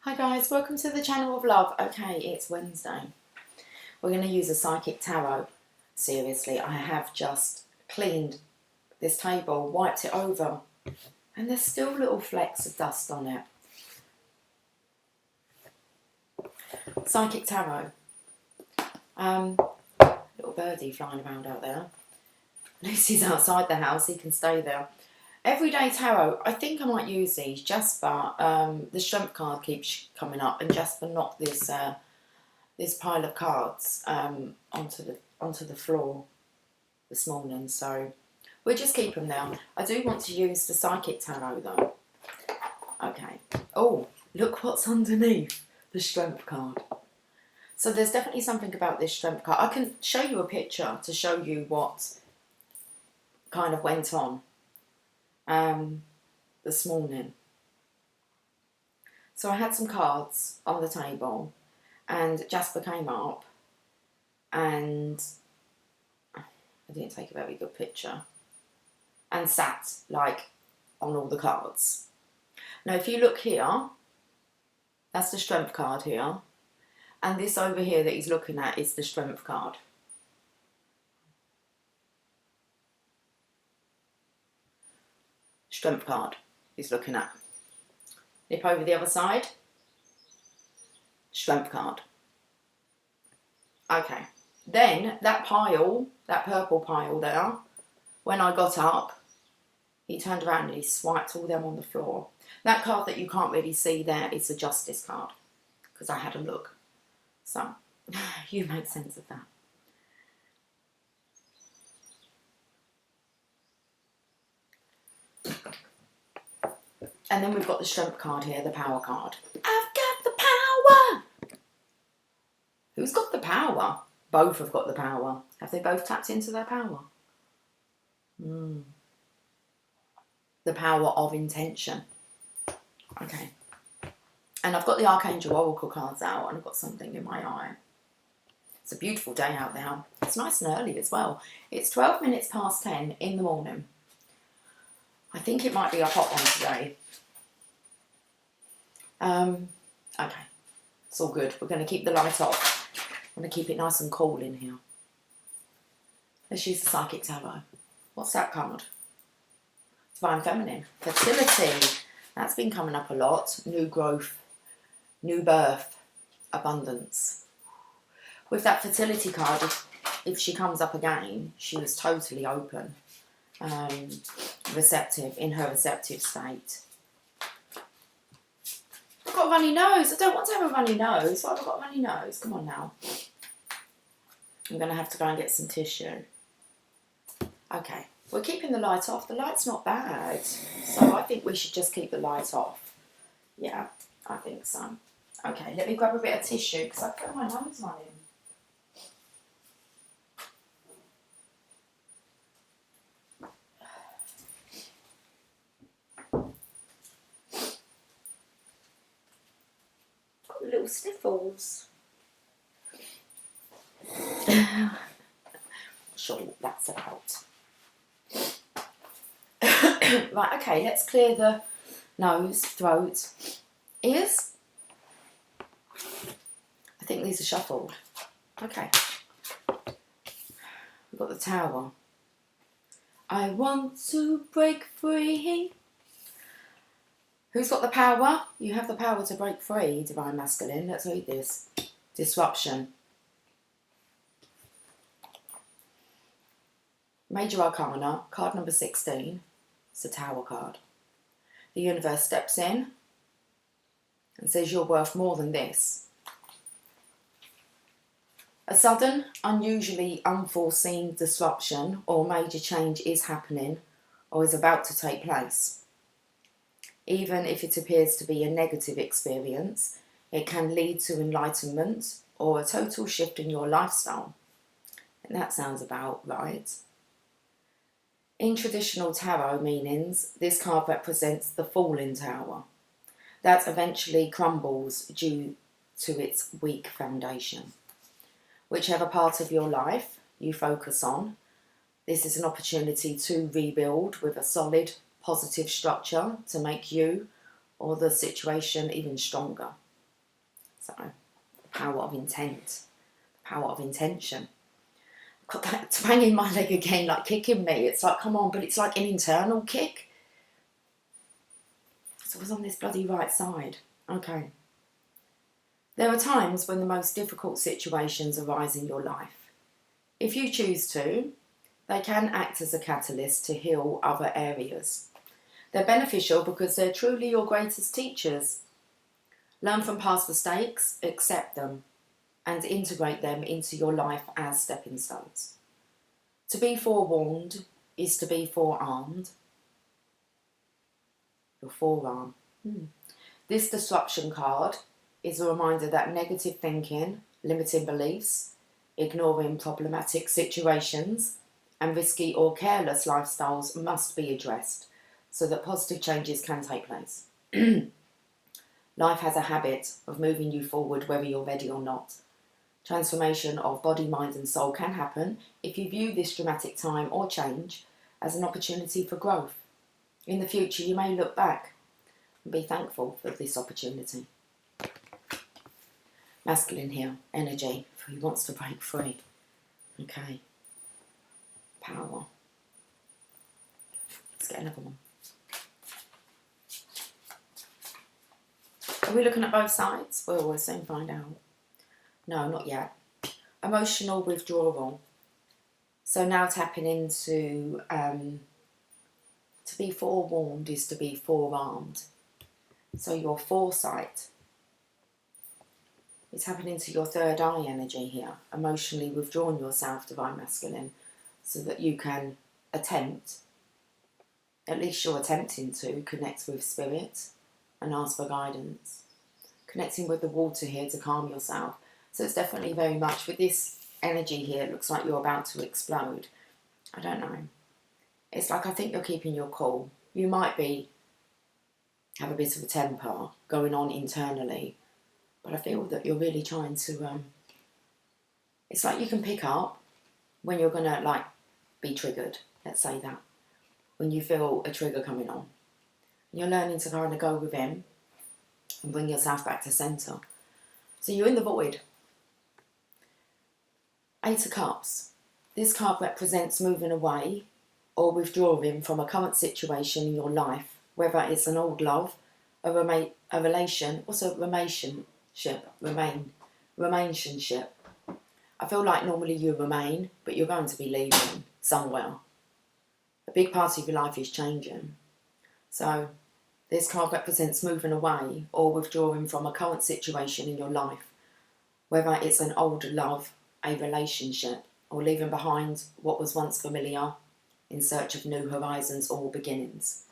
Hi guys, welcome to the channel of love. Okay, it's Wednesday. We're going to use a Psychic Tarot. Seriously, I have just cleaned this table, wiped it over, and there's still little flecks of dust on it. Psychic Tarot. Little birdie flying around out there. Lucy's outside the house, he can stay there. Everyday Tarot. I think I might use these. Jasper, the Strength card keeps coming up, and Jasper knocked this this pile of cards onto the floor this morning, so we'll just keep them there. I do want to use the Psychic Tarot though. Okay. Oh, look what's underneath the Strength card. So there's definitely something about this Strength card. I can show you a picture to show you what kind of went on this morning. So I had some cards on the table, and Jasper came up, and I didn't take a very good picture, and sat like on all the cards. Now if you look here, that's the Strength card here, and this over here that he's looking at is the Strength card. Strength card he's looking at. Nip over the other side. Strength card. Okay. Then that pile, that purple pile there, when I got up, he turned around and he swiped all them on the floor. That card that you can't really see there is the Justice card, because I had a look. So, you make sense of that. And then we've got the Strength card here, the Power card. I've got the power! Who's got the power? Both have got the power. Have they both tapped into their power? The power of intention. Okay. And I've got the Archangel Oracle cards out, and I've got something in my eye. It's a beautiful day out there. It's nice and early as well. It's 12 minutes past 10 in the morning. I think it might be a hot one today. Okay. It's all good. We're going to keep the light off. I'm going to keep it nice and cool in here. Let's use the Psychic Tarot. What's that card? Divine Feminine. Fertility. That's been coming up a lot. New growth. New birth. Abundance. With that fertility card, if she comes up again, she was totally open. Receptive, in her receptive state. I've got a runny nose. I don't want to have a runny nose. Why have I got a runny nose? Come on now. I'm going to have to go and get some tissue. Okay, we're keeping the light off. The light's not bad. So I think we should just keep the light off. Yeah, I think so. Okay, let me grab a bit of tissue because I feel my nose running. Got little sniffles. Not sure what that's about. Right, okay, let's clear the nose, throat, ears. I think these are shuffled. Okay. We've got the Tower. I want to break free. Who's got the power? You have the power to break free, Divine Masculine. Let's read this. Disruption. Major Arcana, card number 16. It's a Tower card. The universe steps in and says you're worth more than this. A sudden, unusually unforeseen disruption or major change is happening or is about to take place. Even if it appears to be a negative experience, it can lead to enlightenment or a total shift in your lifestyle. And that sounds about right. In traditional tarot meanings, this card represents the falling tower that eventually crumbles due to its weak foundation. Whichever part of your life you focus on, this is an opportunity to rebuild with a solid, positive structure to make you or the situation even stronger. So, the power of intent, the power of intention. Got that banging my leg again, like kicking me. It's like, come on, but it's like an internal kick. So I was on this bloody right side. Okay. There are times when the most difficult situations arise in your life. If you choose to, they can act as a catalyst to heal other areas. They're beneficial because they're truly your greatest teachers. Learn from past mistakes, accept them, and integrate them into your life as stepping stones. To be forewarned is to be forearmed. Your forearm. This disruption card is a reminder that negative thinking, limiting beliefs, ignoring problematic situations, and risky or careless lifestyles must be addressed so that positive changes can take place. Life has a habit of moving you forward whether you're ready or not. Transformation of body, mind and soul can happen if you view this dramatic time or change as an opportunity for growth. In the future, you may look back and be thankful for this opportunity. Masculine here, energy, for who wants to break free. Okay. Power. Let's get another one. Are we looking at both sides? We'll soon find out. No, not yet. Emotional withdrawal. So now tapping into to be forewarned is to be forearmed. So your foresight is tapping into your third eye energy here. Emotionally withdrawing yourself, Divine Masculine, so that you can attempt, at least you're attempting to, connect with spirit and ask for guidance. Connecting with the water here to calm yourself. So it's definitely very much, with this energy here, it looks like you're about to explode. I don't know. It's like I think you're keeping your cool. You might have a bit of a temper going on internally, but I feel that you're really trying to, it's like you can pick up when you're going to like be triggered, let's say that. When you feel a trigger coming on. You're learning to kind of go within and bring yourself back to centre. So you're in the void. Eight of Cups. This card represents moving away or withdrawing from a current situation in your life, whether it's an old love, a relation, also relationship. I feel like normally you remain, but you're going to be leaving somewhere. A big part of your life is changing. So this card represents moving away or withdrawing from a current situation in your life, whether it's an old love, a relationship, or leaving behind what was once familiar in search of new horizons or beginnings.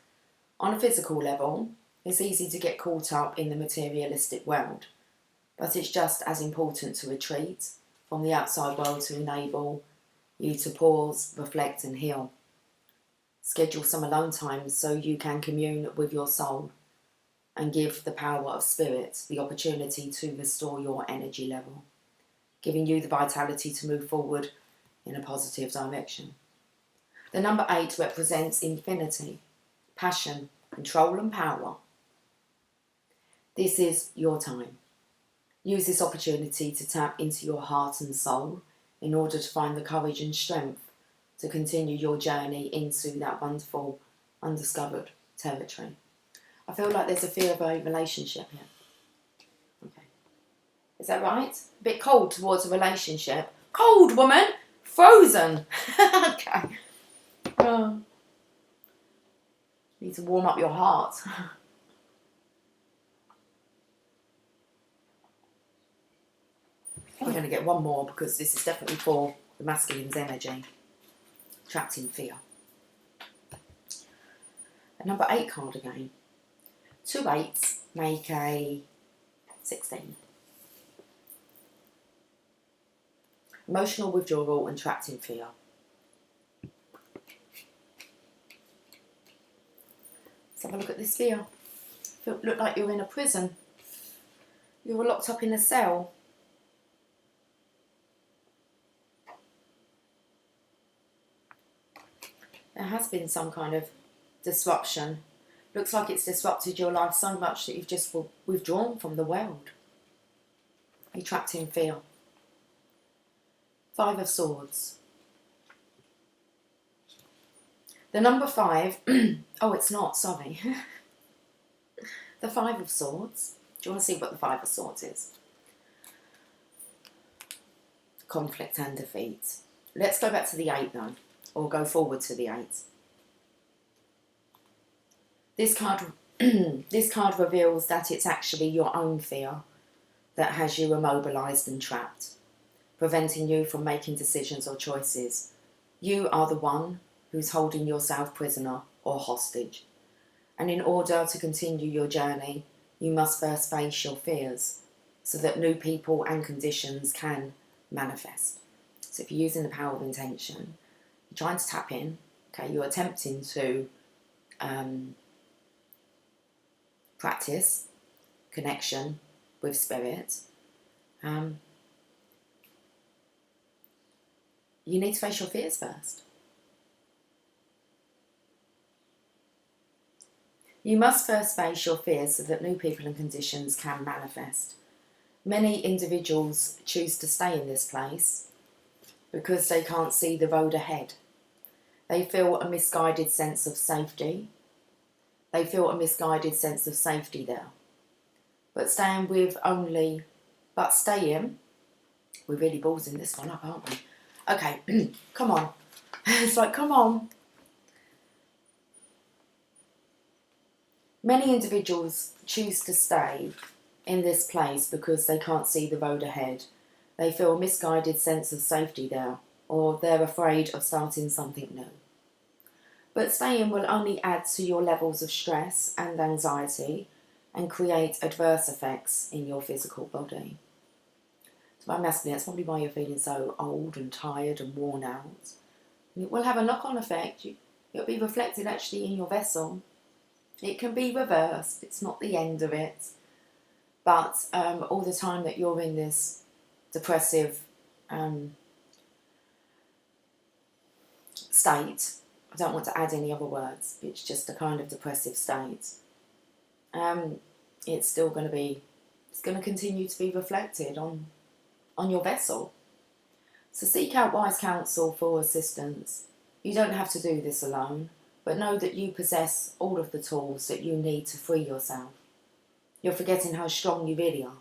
On a physical level, it's easy to get caught up in the materialistic world, but it's just as important to retreat from the outside world to enable you to pause, reflect and heal. Schedule some alone time so you can commune with your soul and give the power of spirit the opportunity to restore your energy level, giving you the vitality to move forward in a positive direction. The number 8 represents infinity, passion, control and power. This is your time. Use this opportunity to tap into your heart and soul in order to find the courage and strength to continue your journey into that wonderful, undiscovered territory. I feel like there's a fear of a relationship here. Okay. Is that right? A bit cold towards a relationship. Cold, woman! Frozen! Okay. Need to warm up your heart. We're going to get one more because this is definitely for the masculine's energy. Trapped in fear. A number 8 card again. 2 8s make a 16. Emotional withdrawal and trapped in fear. Let's have a look at this fear. Look like you're in a prison. You were locked up in a cell. There has been some kind of disruption. Looks like it's disrupted your life so much that you've just withdrawn from the world. You're trapped in fear. Five of Swords. The number 5, oh, it's not, sorry. The Five of Swords. Do you want to see what the Five of Swords is? Conflict and defeat. Let's go back to the 8 though, or go forward to the 8. This card, this card reveals that it's actually your own fear that has you immobilised and trapped, preventing you from making decisions or choices. You are the one who's holding yourself prisoner or hostage. And in order to continue your journey, you must first face your fears so that new people and conditions can manifest. So if you're using the power of intention, you're trying to tap in, okay, you're attempting to practice connection with spirit. You need to face your fears first. You must first face your fears so that new people and conditions can manifest. Many individuals choose to stay in this place because they can't see the road ahead. They feel a misguided sense of safety. They feel a misguided sense of safety there. But staying, we're really ballsing this one up, aren't we? Okay, come on. It's like, come on. Many individuals choose to stay in this place because they can't see the road ahead. They feel a misguided sense of safety there, or they're afraid of starting something new. But staying will only add to your levels of stress and anxiety and create adverse effects in your physical body. Divine Masculine, that's probably why you're feeling so old and tired and worn out. And it will have a knock-on effect. It'll be reflected actually in your vessel. It can be reversed. It's not the end of it. But all the time that you're in this depressive state, I don't want to add any other words, it's just a kind of depressive state, it's still going to be, it's going to continue to be reflected on your vessel. So seek out wise counsel for assistance. You don't have to do this alone, but know that you possess all of the tools that you need to free yourself. You're forgetting how strong you really are.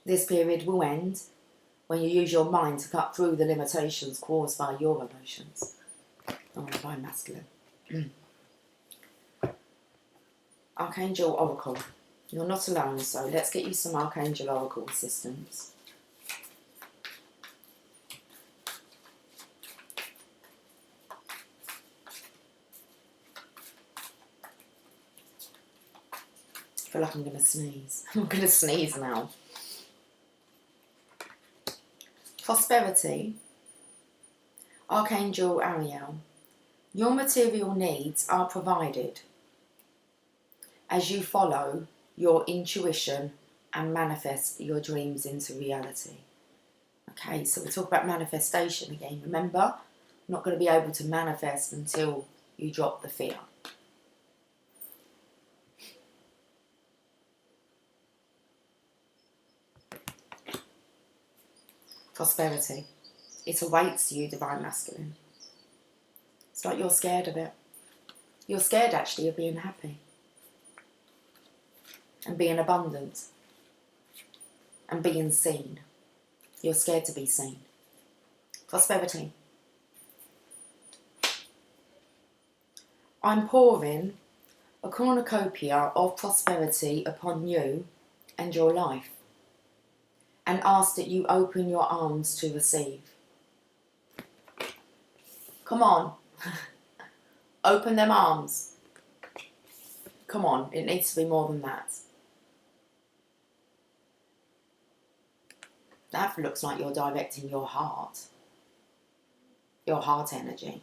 This period will end when you use your mind to cut through the limitations caused by your emotions. Oh, Divine Masculine. Archangel Oracle. You're not alone, so let's get you some Archangel Oracle assistance. I feel like I'm going to sneeze. I'm going to sneeze now. Prosperity. Archangel Ariel. Your material needs are provided as you follow your intuition and manifest your dreams into reality. Okay, so we talk about manifestation again. Remember, you're not going to be able to manifest until you drop the fear. Prosperity. It awaits you, Divine Masculine. It's like you're scared of it. You're scared actually of being happy and being abundant and being seen. You're scared to be seen. Prosperity. I'm pouring a cornucopia of prosperity upon you and your life, and ask that you open your arms to receive. Come on. Open them arms. Come on, it needs to be more than that. That looks like you're directing your heart energy.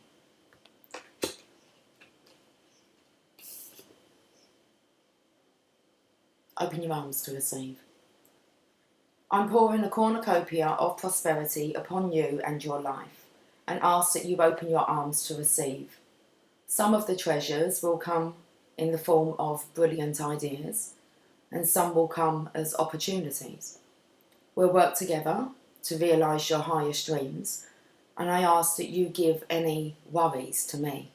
Open your arms to receive. I'm pouring a cornucopia of prosperity upon you and your life, and ask that you open your arms to receive. Some of the treasures will come in the form of brilliant ideas, and some will come as opportunities. We'll work together to realise your highest dreams, and I ask that you give any worries to me.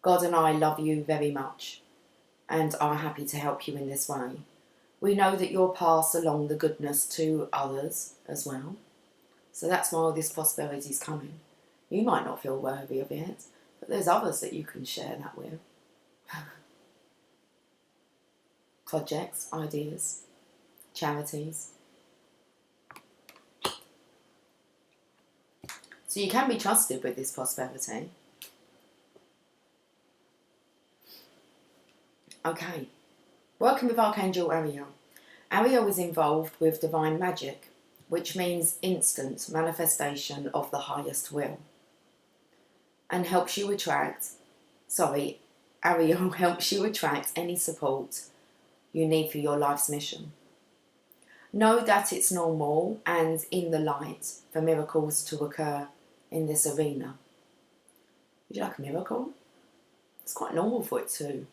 God and I love you very much and are happy to help you in this way. We know that you'll pass along the goodness to others as well. So that's why all this prosperity is coming. You might not feel worthy of it, but there's others that you can share that with. Projects, ideas, charities. So you can be trusted with this prosperity. Okay, working with Archangel Ariel. Ariel is involved with divine magic, which means instant manifestation of the highest will, and helps you attract, Ariel helps you attract any support you need for your life's mission. Know that it's normal and in the light for miracles to occur in this arena. Would you like a miracle? It's quite normal for it to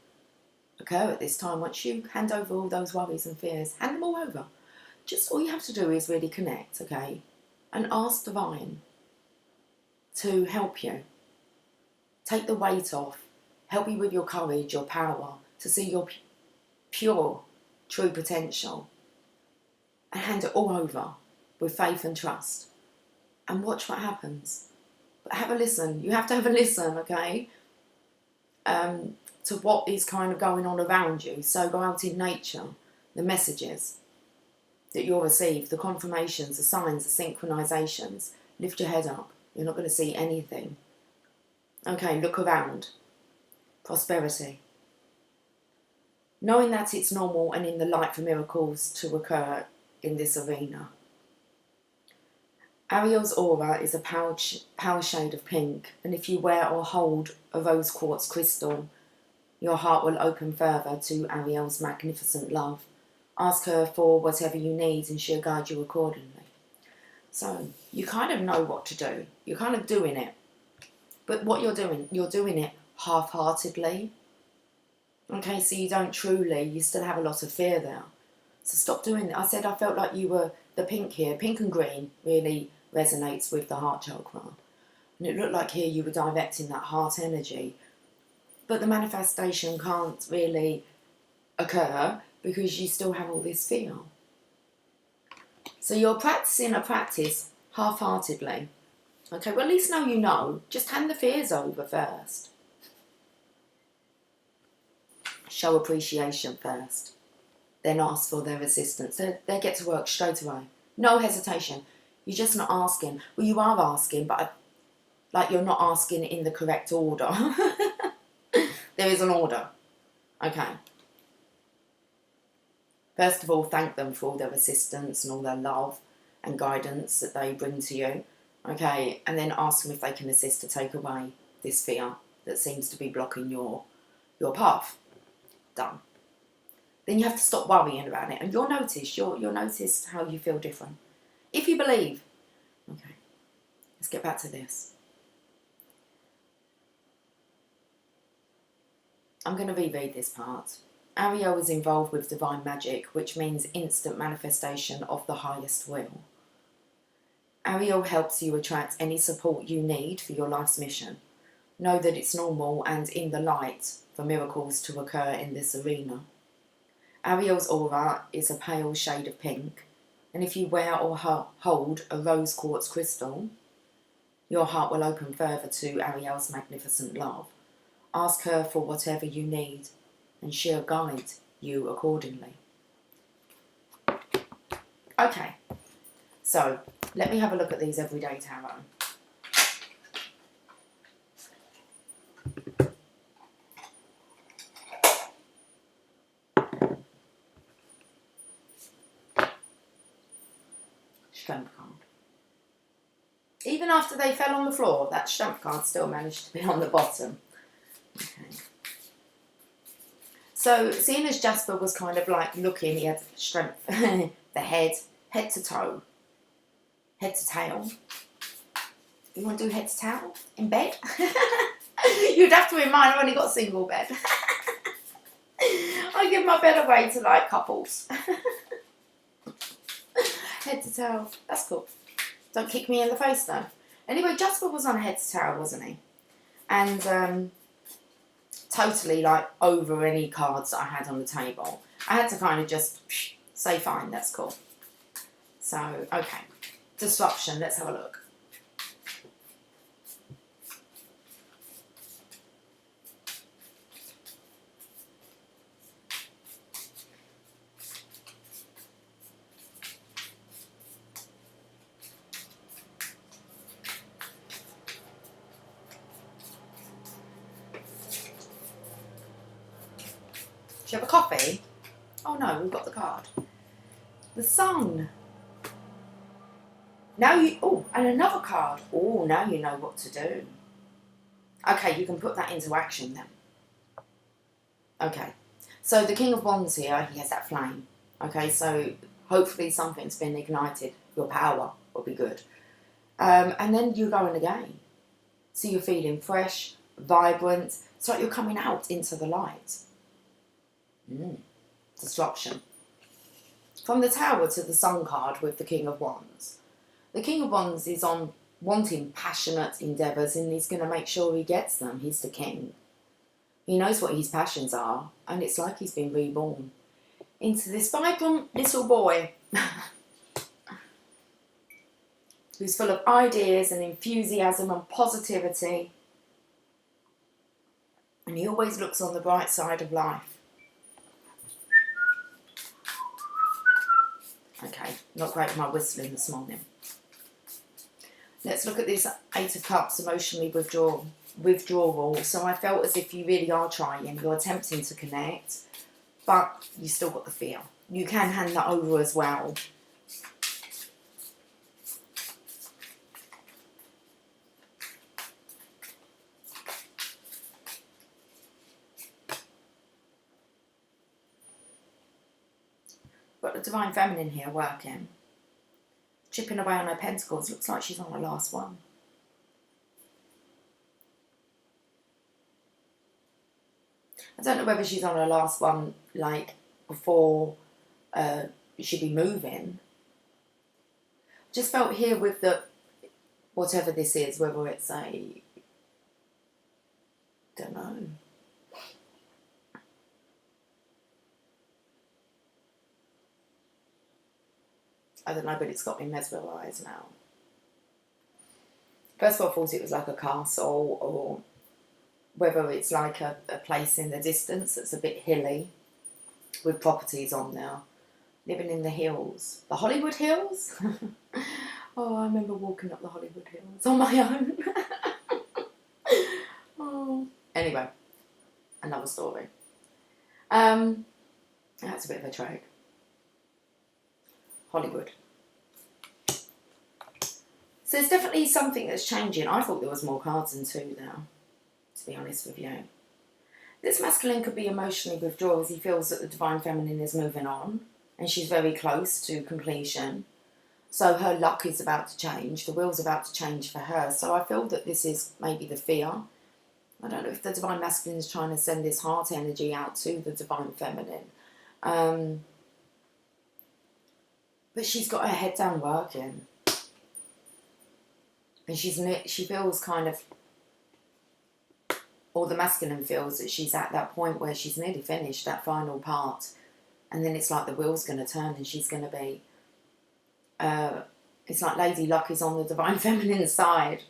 occur at this time. Once you hand over all those worries and fears, hand them all over. Just all you have to do is really connect, okay? And ask Divine to help you. Take the weight off. Help you with your courage, your power, to see your pure, true potential. And hand it all over with faith and trust. And watch what happens. But have a listen. You have to have a listen, okay? To what is kind of going on around you. So go out in nature, the messages that you'll receive, the confirmations, the signs, the synchronizations. Lift your head up. You're not going to see anything. Okay, look around. Prosperity. Knowing that it's normal and in the light for miracles to occur in this arena. Ariel's aura is a power shade of pink, and if you wear or hold a rose quartz crystal, your heart will open further to Ariel's magnificent love. Ask her for whatever you need and she'll guide you accordingly. So you kind of know what to do. You're kind of doing it. But what you're doing it half-heartedly. Okay, so you don't truly, you still have a lot of fear there. So stop doing it. I said I felt like you were the pink here. Pink and green really resonates with the heart chakra. And it looked like here you were directing that heart energy. But the manifestation can't really occur because you still have all this fear. So you're practicing a practice half-heartedly. Okay, well at least now you know. Just hand the fears over first. Show appreciation first. Then ask for their assistance. They get to work straight away. No hesitation. You're just not asking. Well, you are asking, but like you're not asking in the correct order. There is an order. Okay. First of all, thank them for all their assistance and all their love and guidance that they bring to you. Okay, and then ask them if they can assist to take away this fear that seems to be blocking your path. Done. Then you have to stop worrying about it, and you'll notice how you feel different. If you believe. Okay, let's get back to this. I'm going to reread this part. Ariel is involved with divine magic, which means instant manifestation of the highest will. Ariel helps you attract any support you need for your life's mission. Know that it's normal and in the light for miracles to occur in this arena. Ariel's aura is a pale shade of pink, and if you wear or hold a rose quartz crystal, your heart will open further to Ariel's magnificent love. Ask her for whatever you need, and she'll guide you accordingly. Okay, so let me have a look at these everyday tarot. Strength card. Even after they fell on the floor, that strength card still managed to be on the bottom. Okay. So, seeing as Jasper was kind of like looking, he had strength, the head to toe, head to tail. You want to do head to tail in bed? You'd have to remind I've only got a single bed. I give my bed away to like couples. Tower. That's cool. Don't kick me in the face though. Anyway, Jasper was on Heads of Tower, wasn't he? And totally like over any cards that I had on the table. I had to kind of just say fine, that's cool. So, okay. Disruption, let's have a look. Do you have a coffee? Oh no, we've got the card. The Sun. Now you, oh, and another card. Oh, now you know what to do. Okay, you can put that into action then. Okay, so the King of Wands here, he has that flame. Okay, so hopefully something's been ignited. Your power will be good. And then you're going again. So you're feeling fresh, vibrant. It's like you're coming out into the light. Disruption. From the Tower to the Sun card with the King of Wands. The King of Wands is on wanting passionate endeavours and he's going to make sure he gets them. He's the king. He knows what his passions are and it's like he's been reborn into this vibrant little boy who's full of ideas and enthusiasm and positivity, and he always looks on the bright side of life. Okay, not great with my whistling this morning. Let's look at this Eight of Cups, emotionally withdrawal. So I felt as if you really are trying, you're attempting to connect, but you still got the fear. You can hand that over as well. Got the Divine Feminine here working. Chipping away on her pentacles. Looks like she's on her last one. I don't know whether she's on her last one, like, before she'd be moving. Just felt here with the, whatever this is, whether it's a, don't know. I don't know, but it's got me mesmerised now. First of all, I thought it was like a castle, or whether it's like a place in the distance that's a bit hilly, with properties on there. Living in the hills. The Hollywood Hills? Oh, I remember walking up the Hollywood Hills on my own. Oh. Anyway, another story. That's a bit of a trade. Hollywood. So there's definitely something that's changing. I thought there was more cards than two now, to be honest with you. This masculine could be emotionally withdrawn as he feels that the Divine Feminine is moving on and she's very close to completion. So her luck is about to change. The wheel's about to change for her. So I feel that this is maybe the fear. I don't know if the Divine Masculine is trying to send this heart energy out to the Divine Feminine. But she's got her head down working. And she feels kind of, or the masculine feels that she's at that point where she's nearly finished that final part. And then it's like the wheel's going to turn and she's going to be, it's like Lady Luck is on the Divine Feminine side.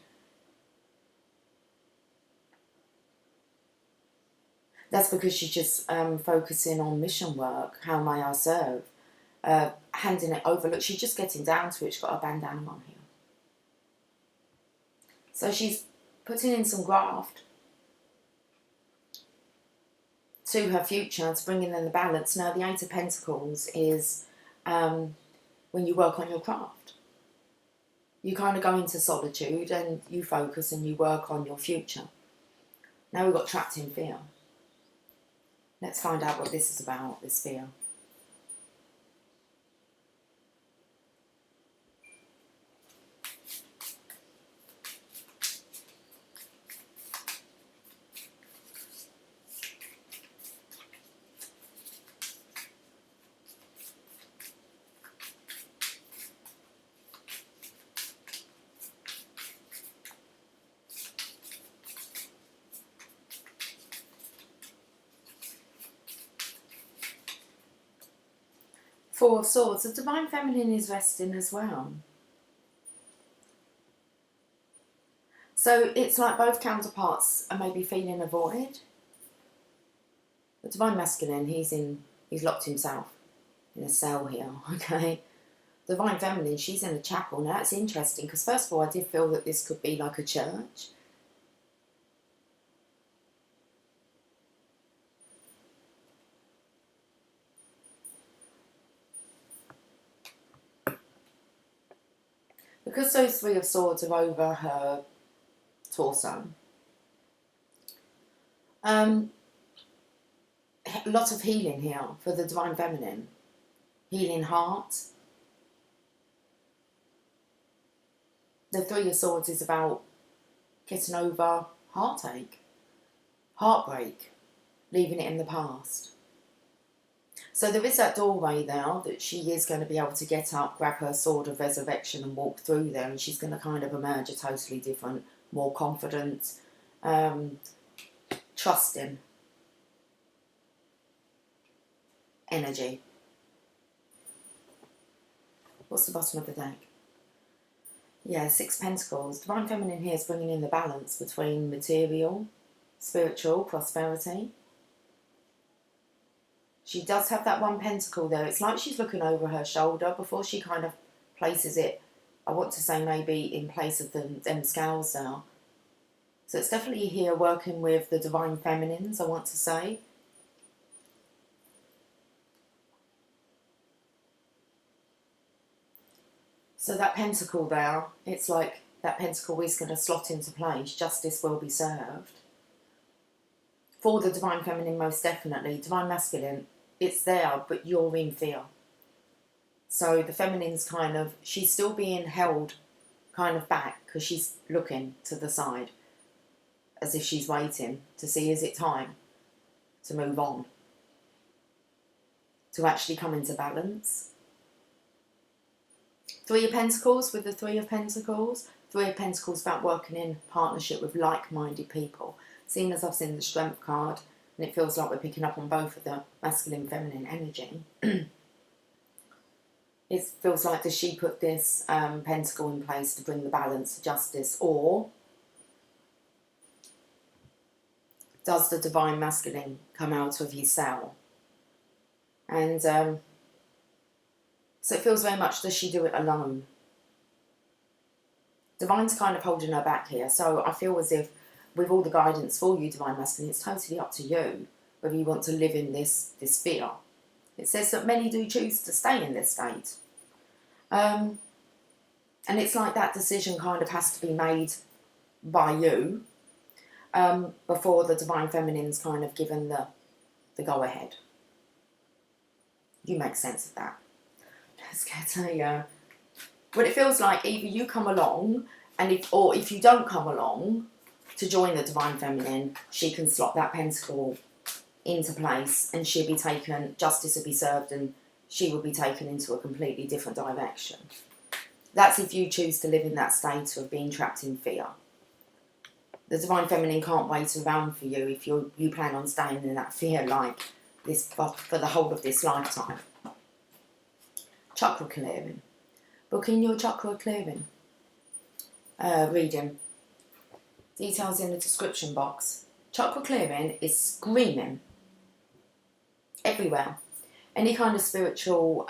That's because she's just focusing on mission work. How may I serve? Handing it over. Look, she's just getting down to it. She's got a bandana on here. So she's putting in some graft to her future to bring in the balance. Now, the Eight of Pentacles is when you work on your craft. You kind of go into solitude and you focus and you work on your future. Now we've got trapped in fear. Let's find out what this is about, this fear. Four of Swords. The Divine Feminine is resting as well. So it's like both counterparts are maybe feeling a void. The Divine Masculine, he's locked himself in a cell here, okay? Divine Feminine, she's in a chapel. Now that's interesting because first of all I did feel that this could be like a church. Because those Three of Swords are over her torso. A lot of healing here for the Divine Feminine. Healing heart. The Three of Swords is about getting over heartache, heartbreak, leaving it in the past. So there is that doorway there that she is going to be able to get up, grab her sword of resurrection and walk through there, and she's going to kind of emerge a totally different, more confident, trusting energy. What's the bottom of the deck? Yeah, Six Pentacles. Divine Feminine here is bringing in the balance between material, spiritual, prosperity. She does have that one pentacle there. It's like she's looking over her shoulder before she kind of places it, I want to say maybe in place of them scales there. So it's definitely here working with the Divine Feminines, I want to say. So that pentacle there, it's like that pentacle is going to slot into place. Justice will be served. For the Divine Feminine, most definitely. Divine Masculine, it's there, but you're in fear. So the feminine's kind of, she's still being held kind of back because she's looking to the side as if she's waiting to see, is it time to move on, to actually come into balance. Three of Pentacles with the Three of Pentacles. Three of Pentacles about working in partnership with like-minded people. Seeing as I've seen the Strength card, and it feels like we're picking up on both of the masculine, feminine energy. It feels like, does she put this pentacle in place to bring the balance, justice, or does the Divine Masculine come out of his cell? And so it feels very much, does she do it alone? Divine's kind of holding her back here, so I feel as if with all the guidance for you, Divine Masculine, it's totally up to you whether you want to live in this fear. It says that many do choose to stay in this state. And it's like that decision kind of has to be made by you before the Divine Feminine's kind of given the go-ahead. You make sense of that. Let's get a... But it feels like either you come along, and if you don't come along to join the Divine Feminine, she can slot that pentacle into place and she'll be taken, justice will be served, and she will be taken into a completely different direction. That's if you choose to live in that state of being trapped in fear. The Divine Feminine can't wait around for you if you plan on staying in that fear like this for the whole of this lifetime. Chakra clearing. Booking your chakra clearing reading. Details in the description box. Chakra clearing is screaming everywhere. Any kind of spiritual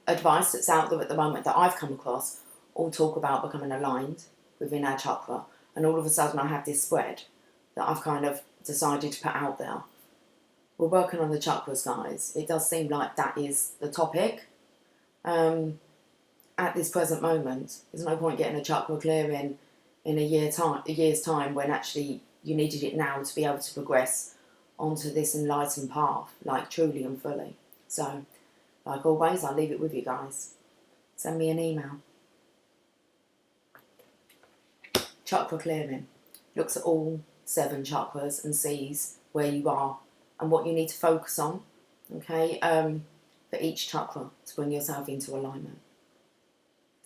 advice that's out there at the moment that I've come across all talk about becoming aligned within our chakra, and all of a sudden I have this spread that I've kind of decided to put out there. We're working on the chakras, guys. It does seem like that is the topic. At this present moment, there's no point getting a chakra clearing in a year's time when actually you needed it now to be able to progress onto this enlightened path, like truly and fully. So, like always, I'll leave it with you guys. Send me an email. Chakra clearing looks at all 7 chakras and sees where you are and what you need to focus on, okay, for each chakra to bring yourself into alignment.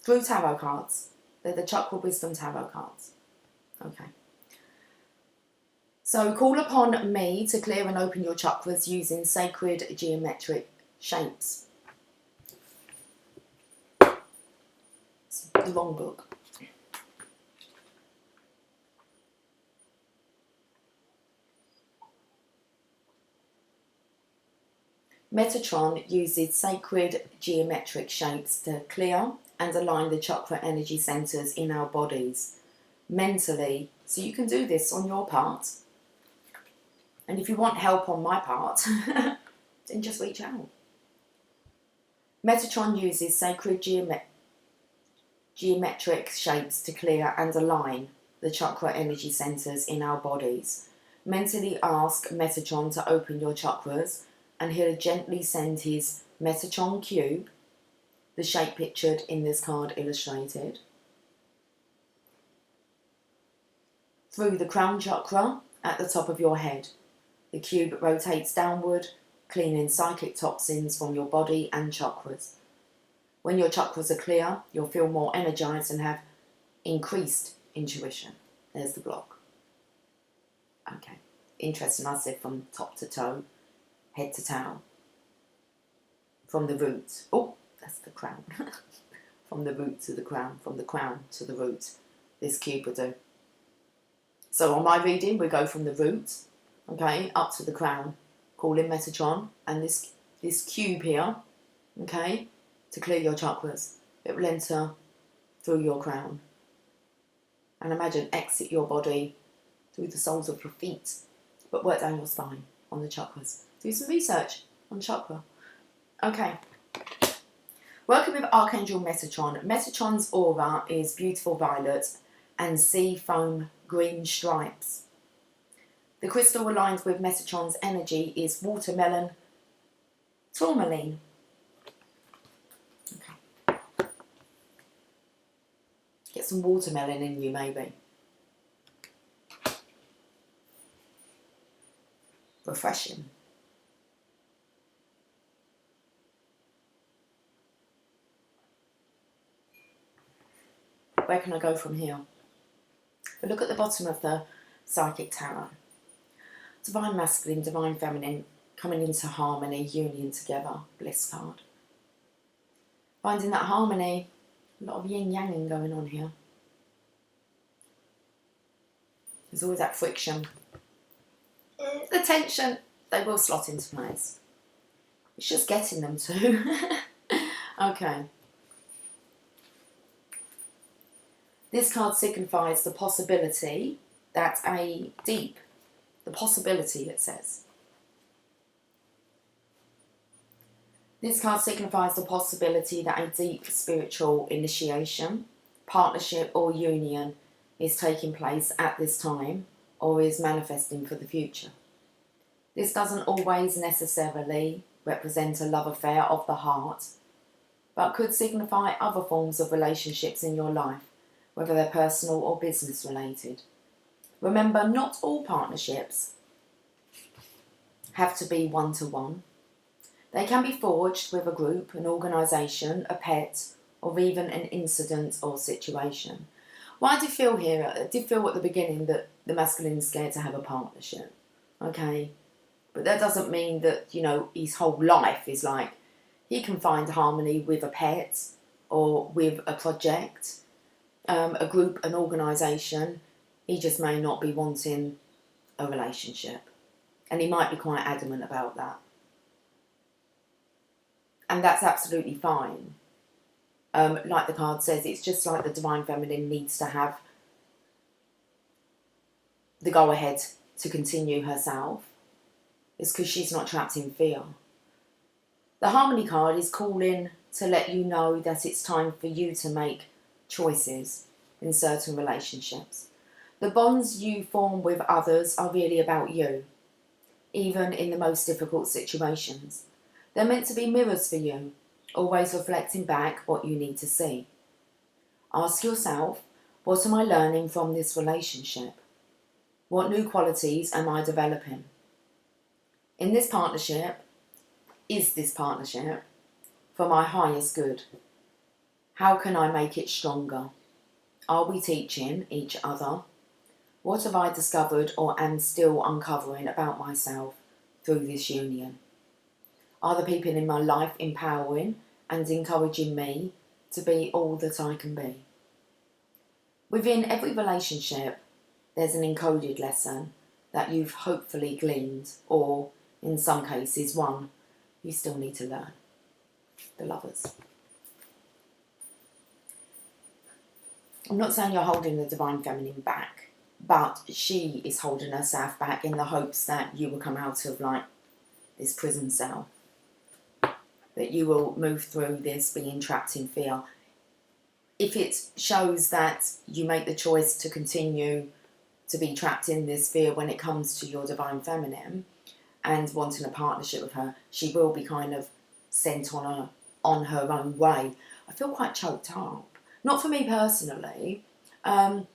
Through tarot cards. They're the Chakra Wisdom Tarot cards. Okay. So call upon me to clear and open your chakras using sacred geometric shapes. It's the wrong book. Metatron uses sacred geometric shapes to clear and align the chakra energy centers in our bodies mentally. So you can do this on your part. And if you want help on my part, then just reach out. Metatron uses sacred geometric shapes to clear and align the chakra energy centers in our bodies. Mentally ask Metatron to open your chakras, and he'll gently send his Metatron cube, the shape pictured in this card illustrated, through the crown chakra at the top of your head. The cube rotates downward, cleaning psychic toxins from your body and chakras. When your chakras are clear, you'll feel more energized and have increased intuition. There's the block. Okay, interesting. I said from top to toe, head to tail. From the root. Oh, that's the crown. From the root to the crown, from the crown to the root. This cube will do. So on my reading, we go from the root, okay, up to the crown, calling Metatron, and this cube here, okay, to clear your chakras. It will enter through your crown. And imagine exit your body through the soles of your feet, but work down your spine on the chakras. Do some research on chakra. Okay. Working with Archangel Metatron. Metatron's aura is beautiful violet and sea foam green stripes. The crystal aligned with Metatron's energy is watermelon tourmaline. Okay. Get some watermelon in you, maybe. Refreshing. Where can I go from here? But look at the bottom of the Psychic Tarot. Divine Masculine, Divine Feminine, coming into harmony, union together, Bliss card. Finding that harmony, a lot of yin-yanging going on here. There's always that friction. The tension, they will slot into place. It's just getting them to. Okay. This card signifies the possibility that the possibility, it says. This card signifies the possibility that a deep spiritual initiation, partnership or union is taking place at this time or is manifesting for the future. This doesn't always necessarily represent a love affair of the heart, but could signify other forms of relationships in your life, whether they're personal or business related. Remember, not all partnerships have to be one-to-one. They can be forged with a group, an organisation, a pet, or even an incident or situation. What I did feel here, I did feel at the beginning that the masculine is scared to have a partnership, okay? But that doesn't mean that, you know, his whole life is like, he can find harmony with a pet or with a project, a group, an organisation. He just may not be wanting a relationship. And he might be quite adamant about that. And that's absolutely fine. Like the card says, it's just like the Divine Feminine needs to have the go-ahead to continue herself. It's because she's not trapped in fear. The Harmony card is calling to let you know that it's time for you to make choices in certain relationships. The bonds you form with others are really about you, even in the most difficult situations. They're meant to be mirrors for you, always reflecting back what you need to see. Ask yourself, what am I learning from this relationship? What new qualities am I developing? In this partnership, is this partnership for my highest good? How can I make it stronger? Are we teaching each other? What have I discovered or am still uncovering about myself through this union? Are the people in my life empowering and encouraging me to be all that I can be? Within every relationship, there's an encoded lesson that you've hopefully gleaned, or in some cases, one you still need to learn. The Lovers. I'm not saying you're holding the Divine Feminine back, but she is holding herself back in the hopes that you will come out of like this prison cell, that you will move through this being trapped in fear. If it shows that you make the choice to continue to be trapped in this fear when it comes to your Divine Feminine and wanting a partnership with her, she will be kind of sent on her own way. I feel quite choked up. Not for me personally, although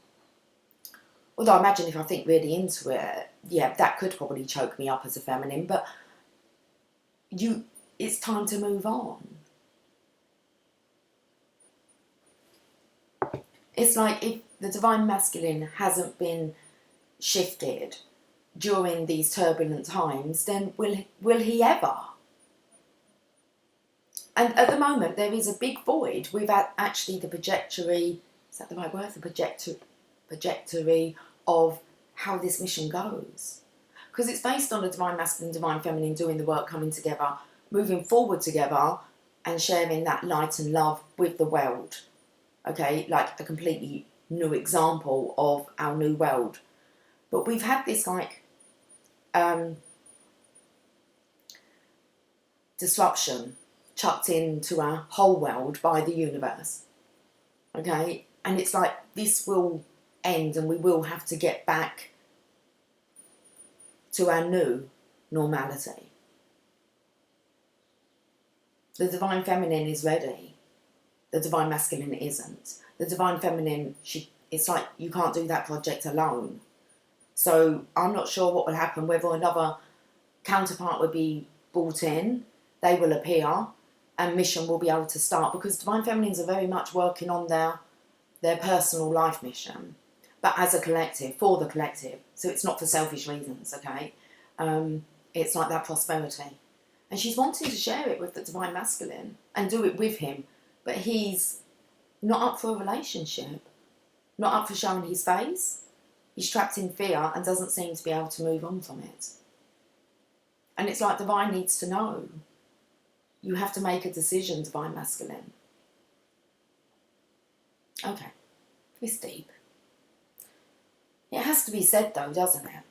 I imagine if I think really into it, yeah, that could probably choke me up as a feminine, but it's time to move on. It's like if the Divine Masculine hasn't been shifted during these turbulent times, then will he ever? And at the moment, there is a big void without actually the trajectory, is that the right word? The trajectory of how this mission goes. Because it's based on the Divine Masculine, Divine Feminine doing the work, coming together, moving forward together, and sharing that light and love with the world. Okay, like a completely new example of our new world. But we've had this like disruption chucked into our whole world by the universe. Okay, and it's like this will end and we will have to get back to our new normality. The Divine Feminine is ready. The Divine Masculine isn't. The Divine Feminine, it's like you can't do that project alone. So I'm not sure what will happen, whether another counterpart will be brought in, they will appear, and mission will be able to start, because Divine Feminines are very much working on their personal life mission, but as a collective, for the collective. So it's not for selfish reasons, okay? It's like that prosperity. And she's wanting to share it with the Divine Masculine and do it with him, but he's not up for a relationship, not up for showing his face. He's trapped in fear and doesn't seem to be able to move on from it. And it's like Divine needs to know. You have to make a decision, Divine Masculine. Okay, it's deep. It has to be said though, doesn't it?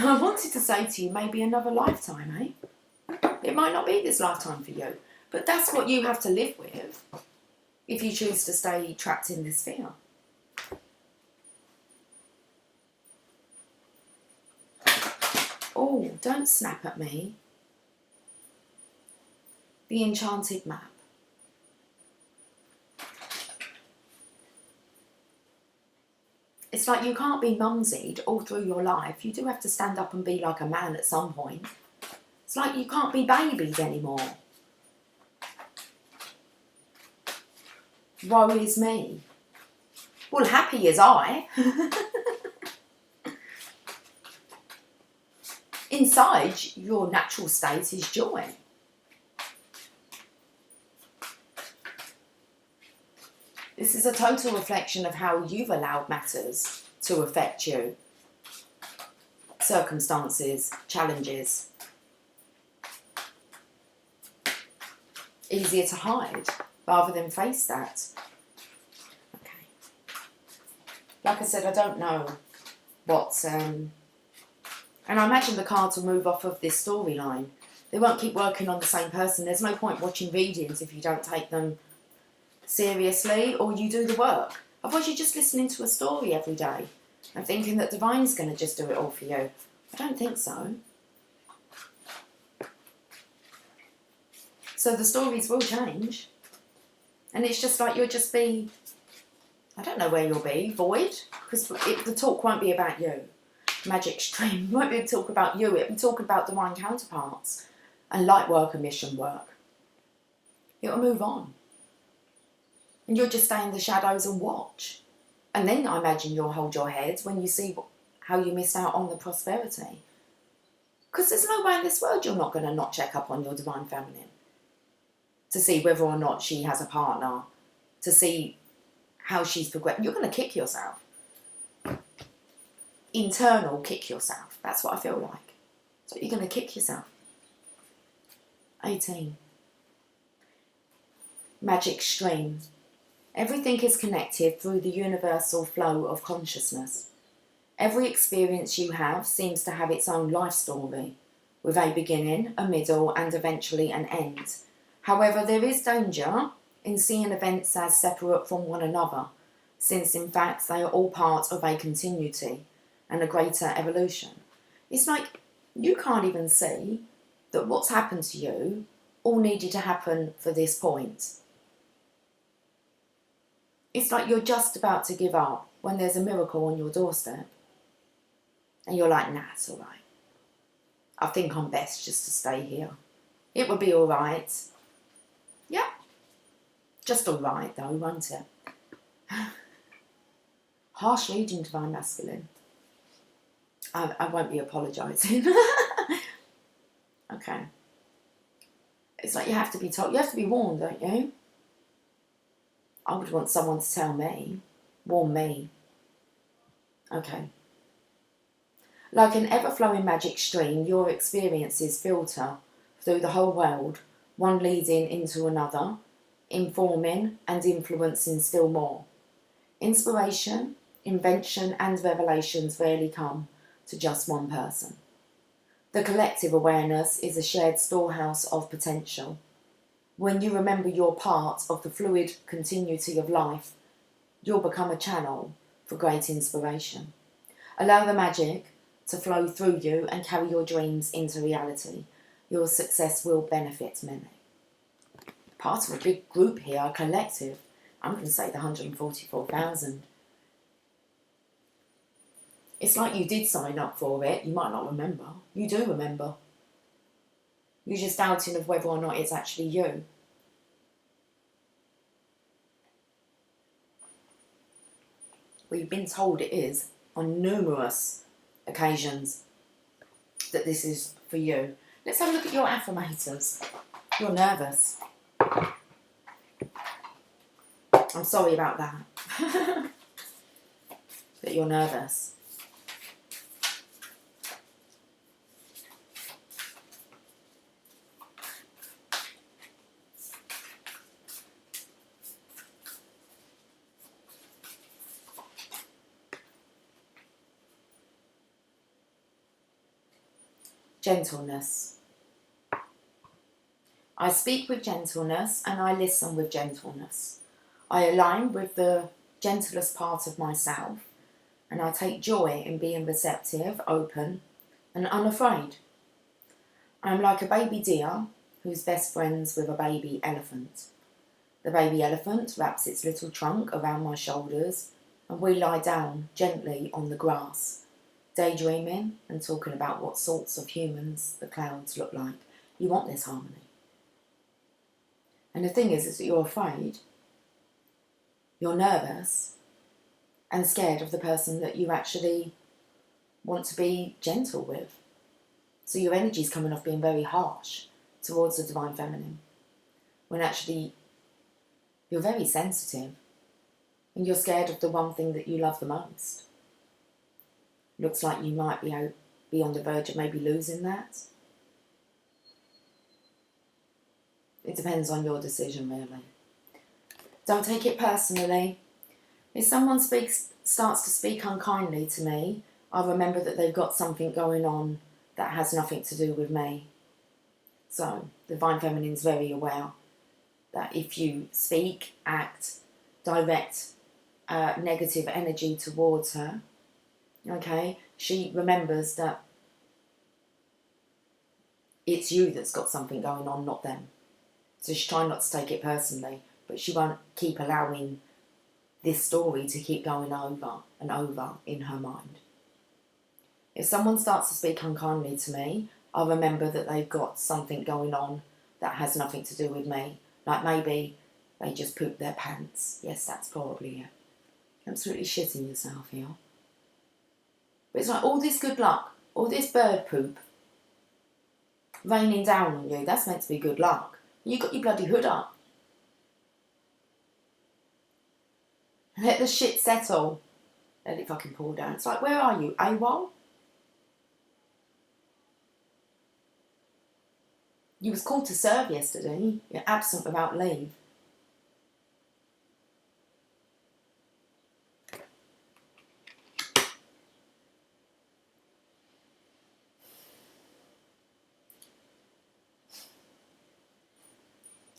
I wanted to say to you, maybe another lifetime, eh? It might not be this lifetime for you, but that's what you have to live with if you choose to stay trapped in this fear. Oh, don't snap at me. The Enchanted Map. It's like you can't be mumsied all through your life. You do have to stand up and be like a man at some point. It's like you can't be babied anymore. Woe is me. Well, happy as I. Inside, your natural state is joy. This is a total reflection of how you've allowed matters to affect you. Circumstances, challenges. Easier to hide rather than face that. Okay. Like I said, I don't know what... and I imagine the cards will move off of this storyline. They won't keep working on the same person. There's no point watching readings if you don't take them seriously or you do the work. Otherwise you're just listening to a story every day and thinking that Divine's going to just do it all for you. I don't think so. So the stories will change. And it's just like you'll just be, I don't know where you'll be, void. Because the talk won't be about you. Magic stream won't be talk about you. It'll be talking about divine counterparts and light work and mission work. It'll move on. And you'll just stay in the shadows and watch. And then I imagine you'll hold your head when you see how you missed out on the prosperity. Because there's no way in this world you're not going to not check up on your divine feminine to see whether or not she has a partner, to see how she's progressed. You're going to kick yourself. Internal kick yourself. That's what I feel like. So you're going to kick yourself. 18. Magic stream. Everything is connected through the universal flow of consciousness. Every experience you have seems to have its own life story, with a beginning, a middle, and eventually an end. However, there is danger in seeing events as separate from one another, since in fact they are all part of a continuity and a greater evolution. It's like you can't even see that what's happened to you all needed to happen for this point. It's like you're just about to give up when there's a miracle on your doorstep. And you're like, nah, it's all right. I think I'm best just to stay here. It would be all right. Yeah. Just all right, though, won't it? Harsh reading, Divine Masculine. I won't be apologising. Okay. It's like you have to be told. You have to be warned, don't you? I would want someone to tell me. Warn me. Okay. Like an ever-flowing magic stream, your experiences filter through the whole world, one leading into another, informing and influencing still more. Inspiration, invention and revelations rarely come to just one person. The collective awareness is a shared storehouse of potential. When you remember your part of the fluid continuity of life, you'll become a channel for great inspiration. Allow the magic to flow through you and carry your dreams into reality. Your success will benefit many. Part of a big group here, a collective. I'm going to say the 144,000. It's like you did sign up for it. You might not remember. You do remember. You're just doubting of whether or not it's actually you. Well, you've been told it is on numerous occasions that this is for you. Let's have a look at your affirmators. You're nervous. I'm sorry about that. But you're nervous. Gentleness. I speak with gentleness and I listen with gentleness. I align with the gentlest part of myself and I take joy in being receptive, open and unafraid. I am like a baby deer who's best friends with a baby elephant. The baby elephant wraps its little trunk around my shoulders and we lie down gently on the grass, daydreaming and talking about what sorts of humans the clouds look like. You want this harmony. And the thing is that you're afraid, you're nervous and scared of the person that you actually want to be gentle with. So your energy is coming off being very harsh towards the Divine Feminine, when actually you're very sensitive and you're scared of the one thing that you love the most. Looks like you might be on the verge of maybe losing that. It depends on your decision, really. Don't take it personally. If someone starts to speak unkindly to me, I'll remember that they've got something going on that has nothing to do with me. So, the Divine Feminine is very aware that if you speak, act, direct negative energy towards her, okay, she remembers that it's you that's got something going on, not them. So she's trying not to take it personally, but she won't keep allowing this story to keep going over and over in her mind. If someone starts to speak unkindly to me, I'll remember that they've got something going on that has nothing to do with me. Like maybe they just pooped their pants. Yes, that's probably it. Absolutely shitting yourself here. But it's like all this good luck, all this bird poop raining down on you, that's meant to be good luck. You got your bloody hood up. Let the shit settle. Let it fucking pour down. It's like, where are you, AWOL? You was called to serve yesterday. You're absent without leave.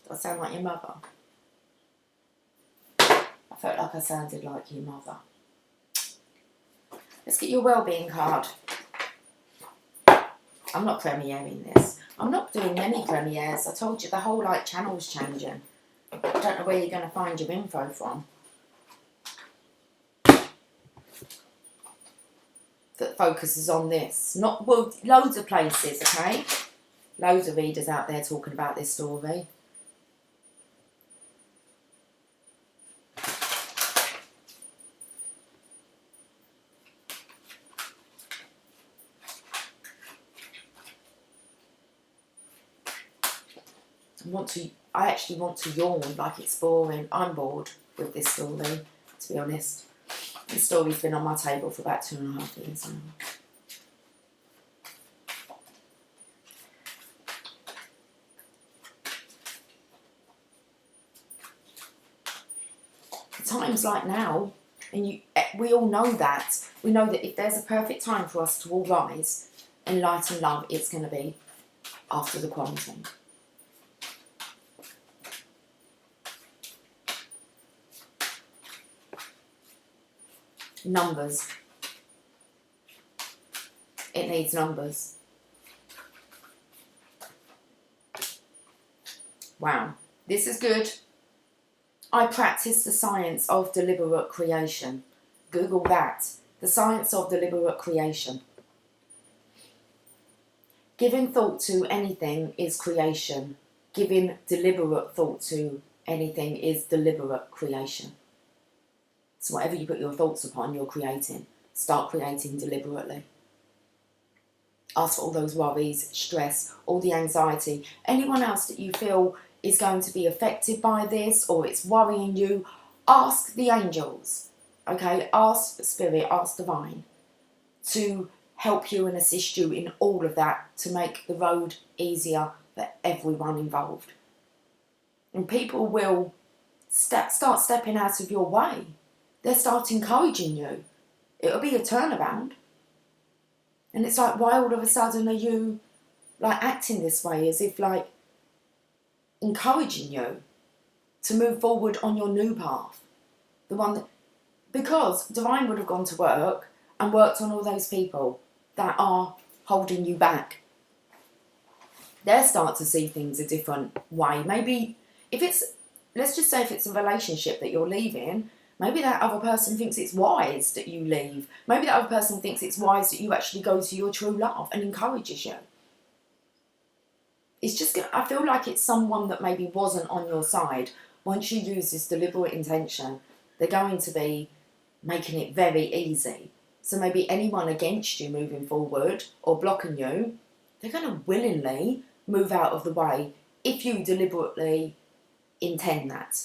Do I sound like your mother? I felt like I sounded like your mother. Let's get your well-being card. I'm not premiering this. I'm not doing many premieres. I told you the whole channel's changing. I don't know where you're going to find your info from. That focuses on this. Not, well, loads of places, okay? Loads of readers out there talking about this story. I actually want to yawn like it's boring. I'm bored with this story, to be honest. This story's been on my table for about 2.5 years now. Times like now, and we all know that. We know that if there's a perfect time for us to all rise and light and love, it's going to be after the quarantine. Numbers. It needs numbers. Wow, this is good. I practice the science of deliberate creation. Google that. The science of deliberate creation. Giving thought to anything is creation. Giving deliberate thought to anything is deliberate creation. So whatever you put your thoughts upon, you're creating. Start creating deliberately. Ask for all those worries, stress, all the anxiety. Anyone else that you feel is going to be affected by this or it's worrying you, ask the angels. Okay? Ask Spirit, ask Divine to help you and assist you in all of that to make the road easier for everyone involved. And people will start stepping out of your way. They'll start encouraging you. It'll be a turnaround. And it's like, why all of a sudden are you acting this way, as if encouraging you to move forward on your new path? The one that, because Divine would have gone to work and worked on all those people that are holding you back. They'll start to see things a different way. Maybe let's just say if it's a relationship that you're leaving, maybe that other person thinks it's wise that you leave. Maybe that other person thinks it's wise that you actually go to your true love and encourages you. It's just, I feel like it's someone that maybe wasn't on your side. Once you use this deliberate intention, they're going to be making it very easy. So maybe anyone against you moving forward or blocking you, they're going to willingly move out of the way if you deliberately intend that.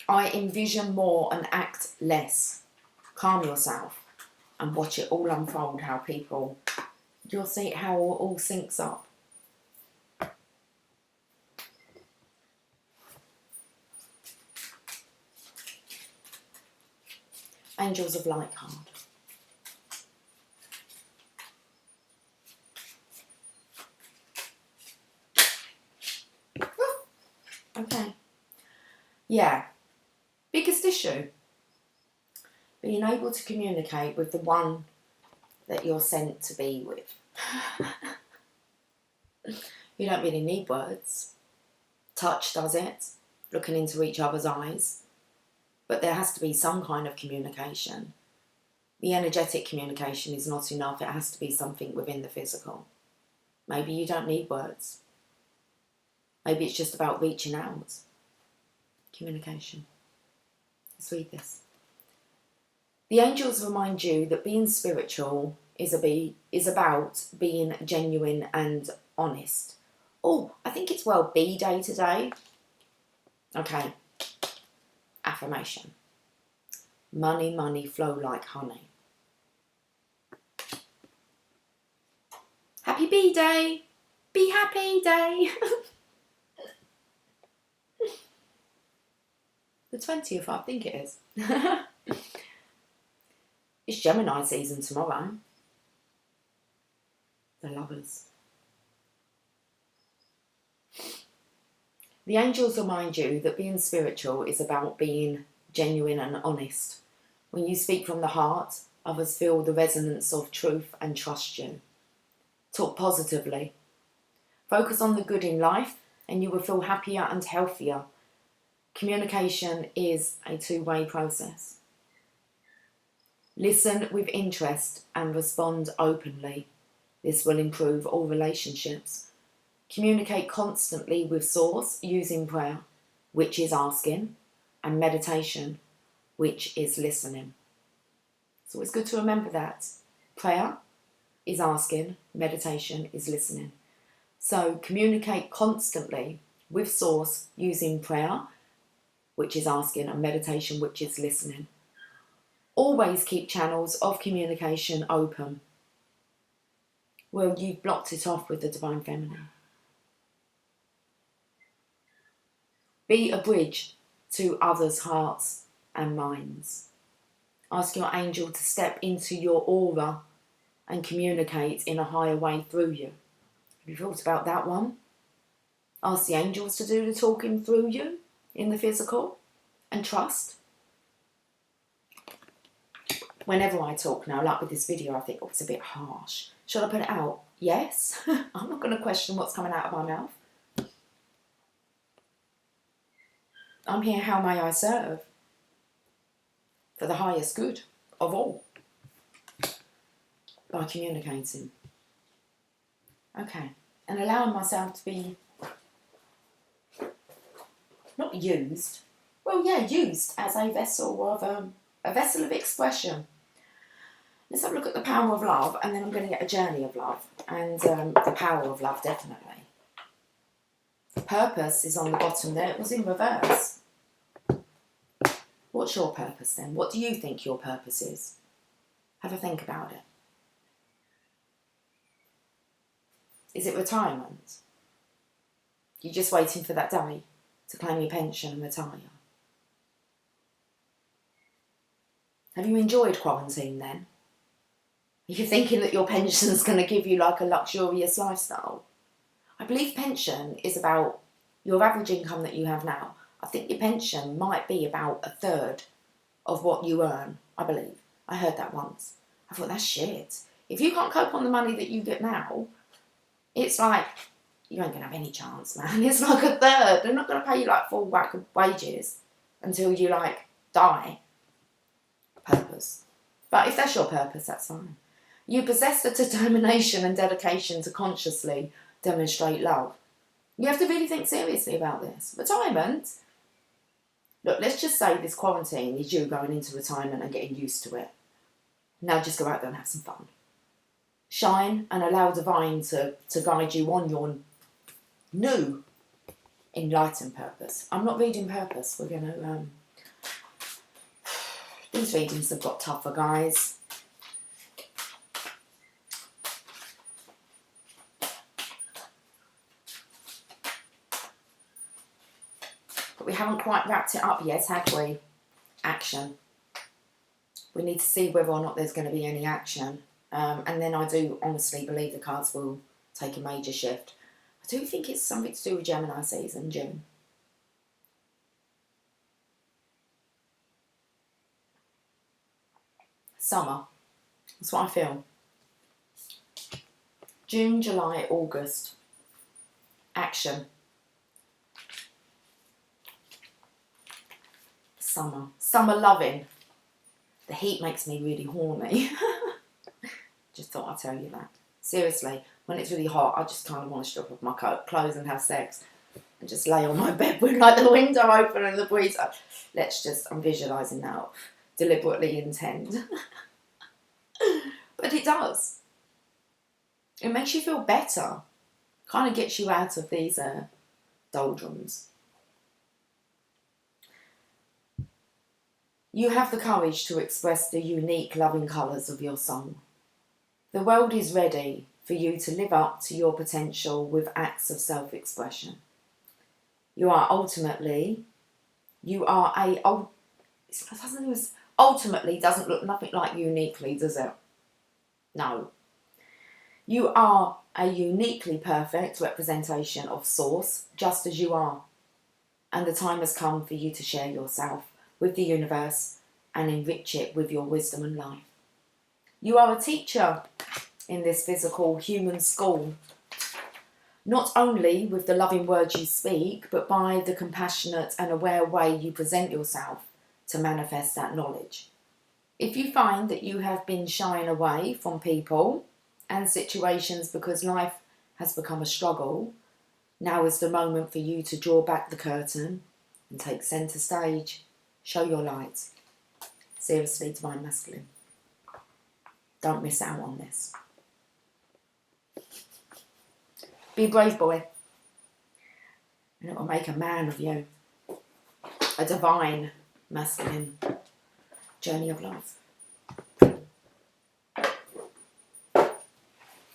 I envision more and act less. Calm yourself and watch it all unfold, how people, you'll see how it all syncs up. Angels of Light card. Okay. Yeah. Biggest issue. Being able to communicate with the one that you're sent to be with. You don't really need words. Touch does it. Looking into each other's eyes. But there has to be some kind of communication. The energetic communication is not enough. It has to be something within the physical. Maybe you don't need words. Maybe it's just about reaching out. Communication. Let's read this. The angels remind you that being spiritual is about being genuine and honest. Oh, I think it's World Bee Day today. Okay. Affirmation. Money, money, flow like honey. Happy Bee Day. Be happy day. The 20th, I think it is. It's Gemini season tomorrow. The lovers. The angels remind you that being spiritual is about being genuine and honest. When you speak from the heart, others feel the resonance of truth and trust you. Talk positively. Focus on the good in life and you will feel happier and healthier. Communication is a two-way process. Listen with interest and respond openly. This will improve all relationships. Communicate constantly with Source using prayer, which is asking, and meditation, which is listening. So it's good to remember that. Prayer is asking, meditation is listening. So communicate constantly with Source using prayer, which is asking, and meditation, which is listening. Always keep channels of communication open. Well, you've blocked it off with the Divine Feminine. Be a bridge to others' hearts and minds. Ask your angel to step into your aura and communicate in a higher way through you. Have you thought about that one? Ask the angels to do the talking through you in the physical and trust. Whenever I talk now, like with this video, I think, oh, it's a bit harsh. Should I put it out? Yes. I'm not going to question what's coming out of my mouth. I'm here, how may I serve? For the highest good of all. By communicating. Okay. And allowing myself to be not used. Well, yeah, used as a vessel of expression. Let's have a look at the power of love, and then I'm going to get a journey of love and the power of love, definitely. Purpose is on the bottom there. It was in reverse. What's your purpose then? What do you think your purpose is? Have a think about it. Is it retirement? You're just waiting for that day to claim your pension and retire. Have you enjoyed quarantine then? Are you thinking that your pension's going to give you like a luxurious lifestyle? I believe pension is about your average income that you have now. I think your pension might be about a third of what you earn, I believe. I heard that once. I thought, that's shit. If you can't cope on the money that you get now, it's like, you ain't going to have any chance, man. It's like a third. They're not going to pay you like full whack of wages until you like die. Purpose. But if that's your purpose, that's fine. You possess the determination and dedication to consciously demonstrate love. You have to really think seriously about this. Retirement. Look, let's just say this quarantine is you going into retirement and getting used to it. Now just go out there and have some fun. Shine and allow Divine to guide you on your new enlightened purpose. I'm not reading purpose. We're going to... These readings have got tougher, guys. But we haven't quite wrapped it up yet, have we? Action. We need to see whether or not there's going to be any action. And then I do honestly believe the cards will take a major shift. I do think it's something to do with Gemini season, June. Summer. That's what I feel. June, July, August. Action. Summer. Summer loving. The heat makes me really horny. Just thought I'd tell you that. Seriously, when it's really hot, I just kind of want to strip off my clothes and have sex. And just lay on my bed with like the window open and the breeze. I'm visualising now. deliberately intend. But it does. It makes you feel better. Kind of gets you out of these doldrums. You have the courage to express the unique loving colours of your soul. The world is ready for you to live up to your potential with acts of self-expression. Ultimately doesn't look nothing like uniquely, does it? No. You are a uniquely perfect representation of Source, just as you are. And the time has come for you to share yourself with the universe and enrich it with your wisdom and life. You are a teacher in this physical human school, not only with the loving words you speak, but by the compassionate and aware way you present yourself to manifest that knowledge. If you find that you have been shying away from people and situations because life has become a struggle, now is the moment for you to draw back the curtain and take centre stage. Show your light. Seriously, Divine Masculine. Don't miss out on this. Be a brave boy. And it will make a man of you. A divine masculine journey of love.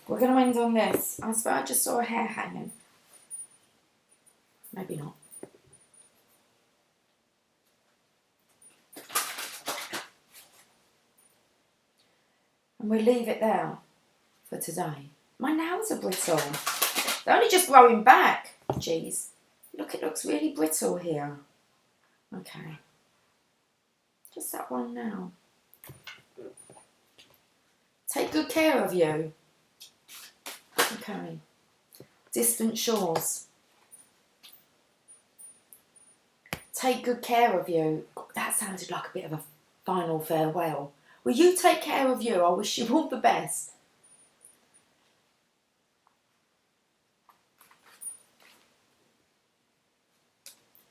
We're going to end on this. I swear I just saw a hair hanging. Maybe not. And we leave it there for today. My nails are brittle. They're only just growing back. Jeez. Look, it looks really brittle here. Okay. Just that one now. Take good care of you. Okay. Distant shores. Take good care of you. That sounded like a bit of a final farewell. Will you take care of you? I wish you all the best.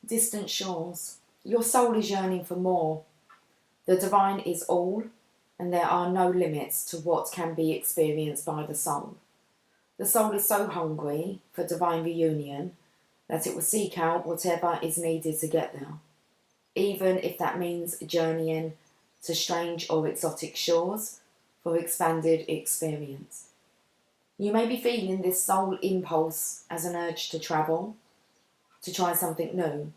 Distant shores. Your soul is yearning for more. The divine is all, and there are no limits to what can be experienced by the soul. The soul is so hungry for divine reunion that it will seek out whatever is needed to get there, even if that means journeying to strange or exotic shores for expanded experience. You may be feeling this soul impulse as an urge to travel, to try something new,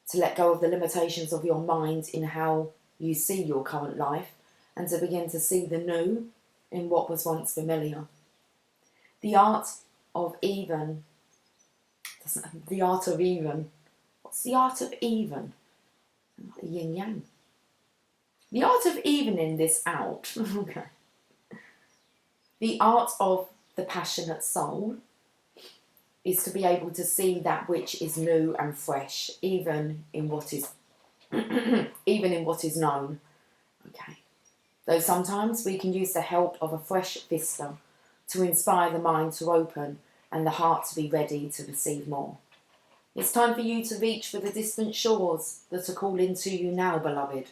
to let go of the limitations of your mind in how you see your current life, and to begin to see the new in what was once familiar. The art of even. The art of even. What's the art of even? The yin yang. The art of evening this out. Okay. The art of the passionate soul is to be able to see that which is new and fresh, even in what is known. Okay. Though sometimes we can use the help of a fresh vista to inspire the mind to open and the heart to be ready to receive more. It's time for you to reach for the distant shores that are calling to you now, beloved.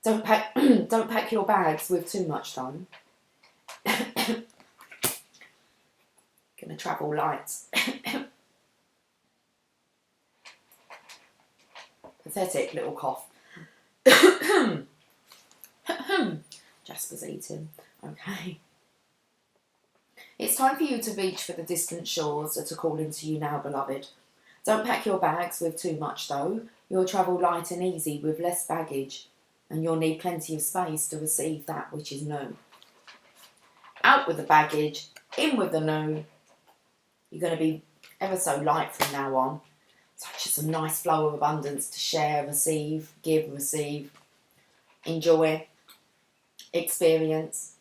Don't pack your bags with too much though. Gonna travel light. Pathetic little cough. Jasper's eating. Okay. It's time for you to reach for the distant shores that are calling to you now, beloved. Don't pack your bags with too much though. You'll travel light and easy with less baggage, and you'll need plenty of space to receive that which is new. Out with the baggage, in with the new. You're going to be ever so light from now on. Such a nice flow of abundance to share, receive, give, receive, enjoy, experience.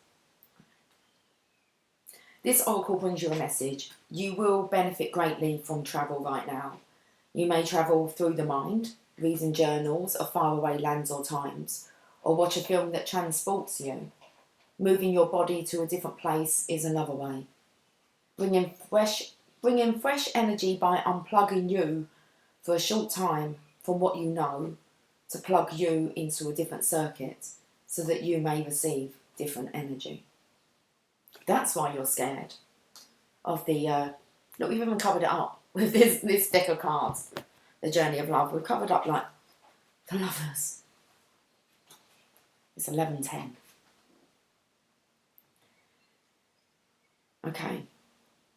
This oracle brings you a message. You will benefit greatly from travel right now. You may travel through the mind, reading journals of faraway lands or times, or watch a film that transports you. Moving your body to a different place is another way. Bringing fresh energy by unplugging you for a short time from what you know to plug you into a different circuit so that you may receive different energy. That's why you're scared of the... look, we've even covered it up with this deck of cards. The Journey of Love. We've covered up like the Lovers. It's 11:10. Okay.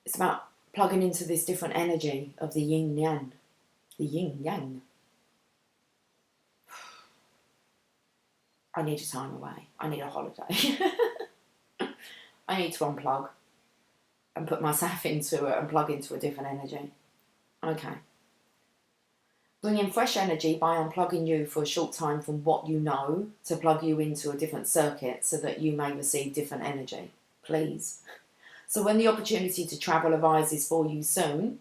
It's about plugging into this different energy of the yin yang. The yin yang. I need a time away. I need a holiday. I need to unplug and put myself into it and plug into a different energy. Okay. Bring in fresh energy by unplugging you for a short time from what you know to plug you into a different circuit so that you may receive different energy. Please. So when the opportunity to travel arises for you soon,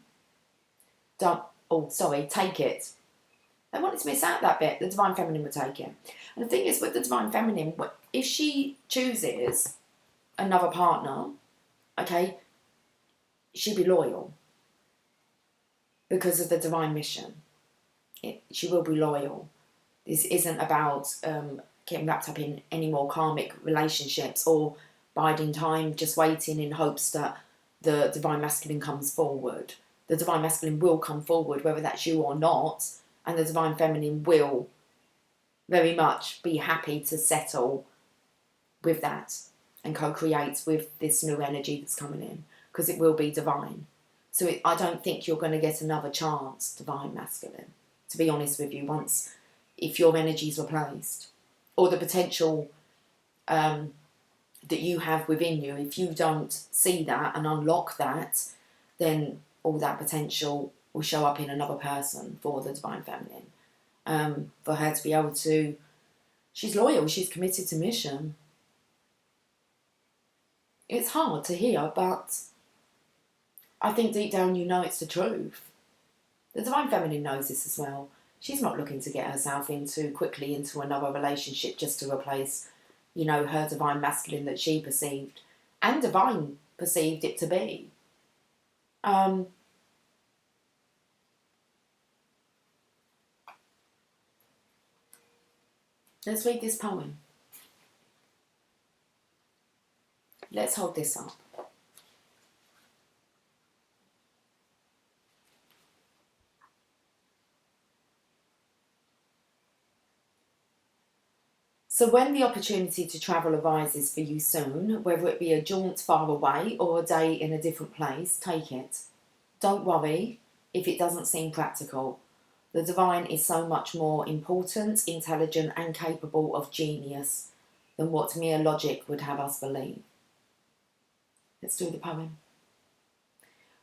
take it. They wanted to miss out that bit. The Divine Feminine would take it. And the thing is, with the Divine Feminine, if she chooses another partner, okay, she'd be loyal because of the divine mission. She will be loyal. This isn't about getting wrapped up in any more karmic relationships or biding time, just waiting in hopes that the Divine Masculine comes forward. The Divine Masculine will come forward, whether that's you or not, and the Divine Feminine will very much be happy to settle with that and co-create with this new energy that's coming in, because it will be divine. So I don't think you're going to get another chance, Divine Masculine, to be honest with you, if your energy's replaced, or the potential that you have within you, if you don't see that and unlock that, then all that potential will show up in another person for the Divine Feminine. For her to be able to, she's loyal, she's committed to mission. It's hard to hear, but I think deep down you know it's the truth. The Divine Feminine knows this as well. She's not looking to get herself quickly into another relationship just to replace, her Divine Masculine that she perceived and Divine perceived it to be. Let's read this poem. Let's hold this up. So when the opportunity to travel arises for you soon, whether it be a jaunt far away or a day in a different place, take it. Don't worry if it doesn't seem practical. The divine is so much more important, intelligent and capable of genius than what mere logic would have us believe. Let's do the poem.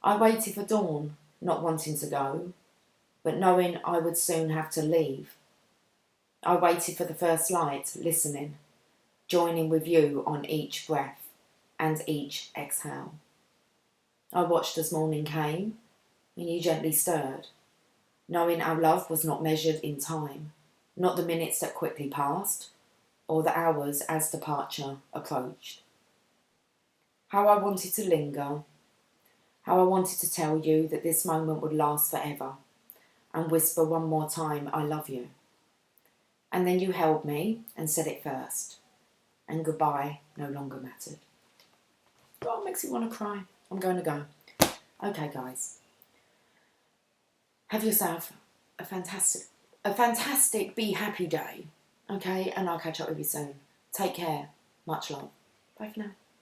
I waited for dawn, not wanting to go, but knowing I would soon have to leave. I waited for the first light, listening, joining with you on each breath and each exhale. I watched as morning came, and you gently stirred, knowing our love was not measured in time, not the minutes that quickly passed, or the hours as departure approached. How I wanted to linger, how I wanted to tell you that this moment would last forever, and whisper one more time, I love you. And then you held me and said it first, and goodbye no longer mattered. Oh, it makes me want to cry. I'm going to go. Okay, guys. Have yourself a fantastic, be happy day. Okay, and I'll catch up with you soon. Take care. Much love. Bye for now.